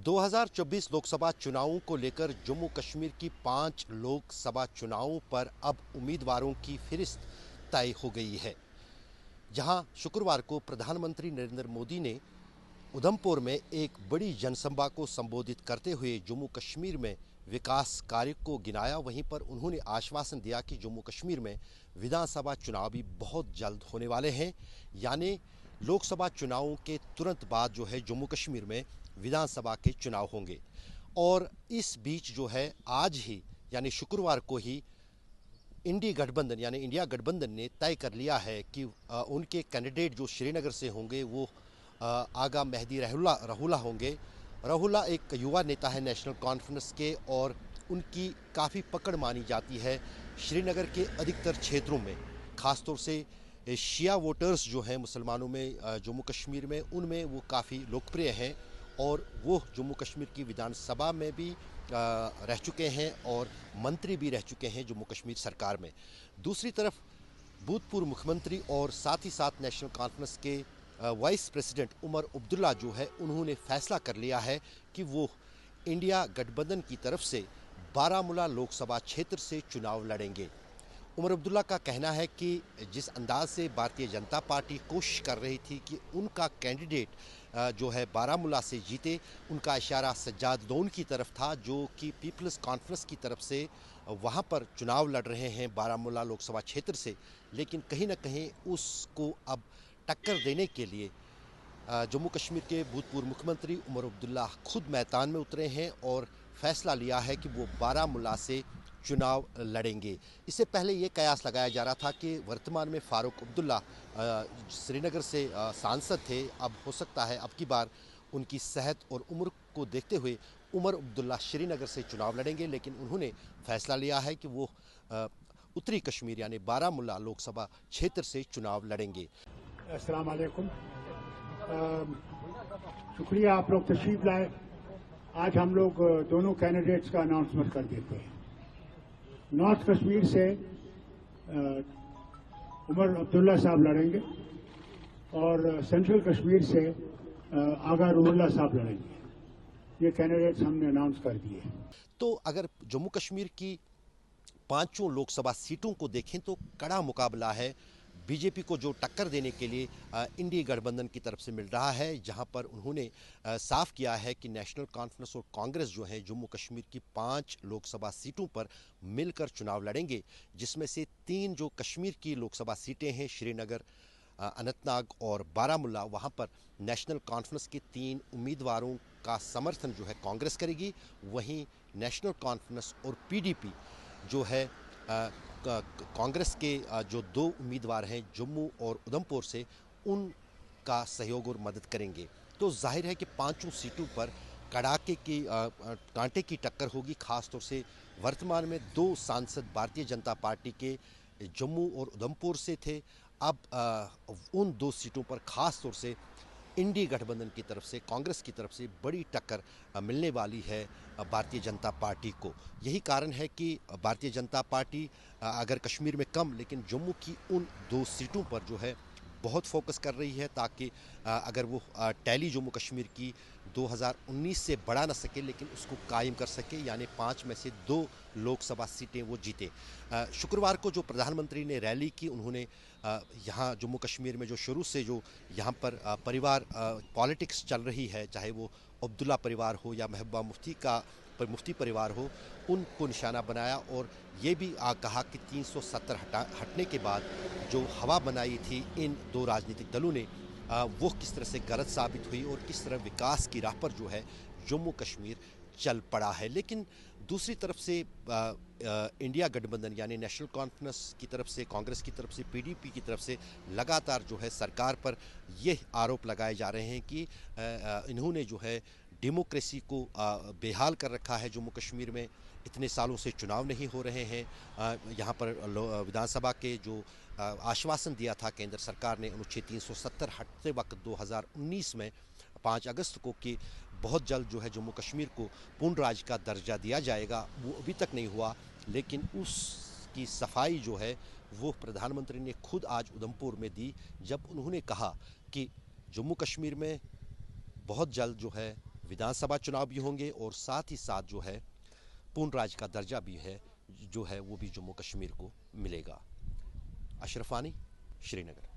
2024 लोकसभा चुनावों को लेकर जम्मू कश्मीर की 5 लोकसभा चुनावों पर अब उम्मीदवारों की फिरिस्त तय हो गई है। जहां शुक्रवार को प्रधानमंत्री नरेंद्र मोदी ने उधमपुर में एक बड़ी जनसभा को संबोधित करते हुए जम्मू कश्मीर में विकास कार्य को गिनाया। वहीं पर उन्होंने आश्वासन दिया कि जम्मू कश्मीर में विधानसभा चुनाव भी बहुत जल्द होने वाले हैं, यानी लोकसभा चुनावों के तुरंत बाद जो है जम्मू कश्मीर में विधानसभा के चुनाव होंगे। और इस बीच जो है आज ही यानी शुक्रवार को ही इंडिया गठबंधन ने तय कर लिया है कि उनके कैंडिडेट जो श्रीनगर से होंगे वो आगा मेहदी रहुल्ला होंगे। रहुल्ला एक युवा नेता है नेशनल कॉन्फ्रेंस के और उनकी काफ़ी पकड़ मानी जाती है श्रीनगर के अधिकतर क्षेत्रों में, ख़ासतौर से शिया वोटर्स जो हैं मुसलमानों में जम्मू कश्मीर में, उनमें वो काफ़ी लोकप्रिय हैं और वो जम्मू कश्मीर की विधानसभा में भी रह चुके हैं और मंत्री भी रह चुके हैं जम्मू कश्मीर सरकार में। दूसरी तरफ भूतपूर्व मुख्यमंत्री और साथ ही साथ नेशनल कॉन्फ्रेंस के वाइस प्रेसिडेंट उमर अब्दुल्ला जो है उन्होंने फैसला कर लिया है कि वो इंडिया गठबंधन की तरफ से बारामूला लोकसभा क्षेत्र से चुनाव लड़ेंगे। उमर अब्दुल्ला का कहना है कि जिस अंदाज से भारतीय जनता पार्टी कोशिश कर रही थी कि उनका कैंडिडेट जो है बारामूला से जीते, उनका इशारा सज्जाद लोन की तरफ था जो कि पीपल्स कॉन्फ्रेंस की तरफ से वहां पर चुनाव लड़ रहे हैं बारामूला लोकसभा क्षेत्र से, लेकिन कहीं ना कहीं उसको अब टक्कर देने के लिए जम्मू कश्मीर के भूतपूर्व मुख्यमंत्री उमर अब्दुल्ला खुद मैदान में उतरे हैं और फैसला लिया है कि वो बारामूला से चुनाव लड़ेंगे। इससे पहले ये कयास लगाया जा रहा था कि वर्तमान में फारूक अब्दुल्ला श्रीनगर से सांसद थे, अब हो सकता है अब की बार उनकी सेहत और उम्र को देखते हुए उमर अब्दुल्ला श्रीनगर से चुनाव लड़ेंगे, लेकिन उन्होंने फैसला लिया है कि वो उत्तरी कश्मीर यानी बारामूला लोकसभा क्षेत्र से चुनाव लड़ेंगे। अस्सलाम वालेकुम, शुक्रिया आप लोग तशरीफ लाए। आज हम लोग दोनों कैंडिडेट्स का अनाउंसमेंट कर देते हैं। नॉर्थ कश्मीर से उमर अब्दुल्ला साहब लड़ेंगे और सेंट्रल कश्मीर से आगा रहुल्ला साहब लड़ेंगे। ये कैंडिडेट्स हमने अनाउंस कर दिए। तो अगर जम्मू कश्मीर की 5 लोकसभा सीटों को देखें तो कड़ा मुकाबला है बीजेपी को जो टक्कर देने के लिए इंडी गठबंधन की तरफ से मिल रहा है, जहां पर उन्होंने साफ किया है कि नेशनल कॉन्फ्रेंस और कांग्रेस जो है जम्मू कश्मीर की 5 लोकसभा सीटों पर मिलकर चुनाव लड़ेंगे, जिसमें से 3 जो कश्मीर की लोकसभा सीटें हैं श्रीनगर, अनंतनाग और बारामूला, वहां पर नेशनल कॉन्फ्रेंस के 3 उम्मीदवारों का समर्थन जो है कांग्रेस करेगी। वहीं नेशनल कॉन्फ्रेंस और पीडीपी जो है कांग्रेस के जो 2 उम्मीदवार हैं जम्मू और उधमपुर से, उनका सहयोग और मदद करेंगे। तो जाहिर है कि 5 सीटों पर कड़ाके की कांटे की टक्कर होगी। खासतौर से वर्तमान में 2 सांसद भारतीय जनता पार्टी के जम्मू और उधमपुर से थे, अब उन 2 सीटों पर खास तौर से इंडी गठबंधन की तरफ से, कांग्रेस की तरफ से बड़ी टक्कर मिलने वाली है भारतीय जनता पार्टी को। यही कारण है कि भारतीय जनता पार्टी अगर कश्मीर में कम लेकिन जम्मू की उन 2 सीटों पर जो है बहुत फोकस कर रही है, ताकि अगर वो टैली जम्मू कश्मीर की 2019 से बढ़ा ना सके लेकिन उसको कायम कर सके, यानी 5 में से 2 लोकसभा सीटें वो जीते। शुक्रवार को जो प्रधानमंत्री ने रैली की, उन्होंने यहाँ जम्मू कश्मीर में जो शुरू से जो यहाँ पर परिवार पॉलिटिक्स चल रही है, चाहे वो अब्दुल्ला परिवार हो या महबूबा मुफ्ती परिवार हो, उनको निशाना बनाया और ये भी कहा कि 370 हटने के बाद जो हवा बनाई थी इन 2 राजनीतिक दलों ने, वो किस तरह से गलत साबित हुई और किस तरह विकास की राह पर जो है जम्मू कश्मीर चल पड़ा है। लेकिन दूसरी तरफ से इंडिया गठबंधन यानी नेशनल कॉन्फ्रेंस की तरफ से, कांग्रेस की तरफ से, पीडीपी की तरफ से लगातार जो है सरकार पर यह आरोप लगाए जा रहे हैं कि इन्होंने जो है डेमोक्रेसी को बेहाल कर रखा है। जम्मू कश्मीर में इतने सालों से चुनाव नहीं हो रहे हैं। यहाँ पर विधानसभा के जो आश्वासन दिया था केंद्र सरकार ने अनुच्छेद 370 हटते वक्त 2019 में 5 अगस्त को कि बहुत जल्द जो है जम्मू कश्मीर को पूर्ण राज्य का दर्जा दिया जाएगा, वो अभी तक नहीं हुआ। लेकिन उसकी सफाई जो है वो प्रधानमंत्री ने खुद आज उधमपुर में दी, जब उन्होंने कहा कि जम्मू कश्मीर में बहुत जल्द जो है विधानसभा चुनाव भी होंगे और साथ ही साथ जो है पूर्ण राज्य का दर्जा भी है जो है वो भी जम्मू कश्मीर को मिलेगा। अशरफ आनी, श्रीनगर।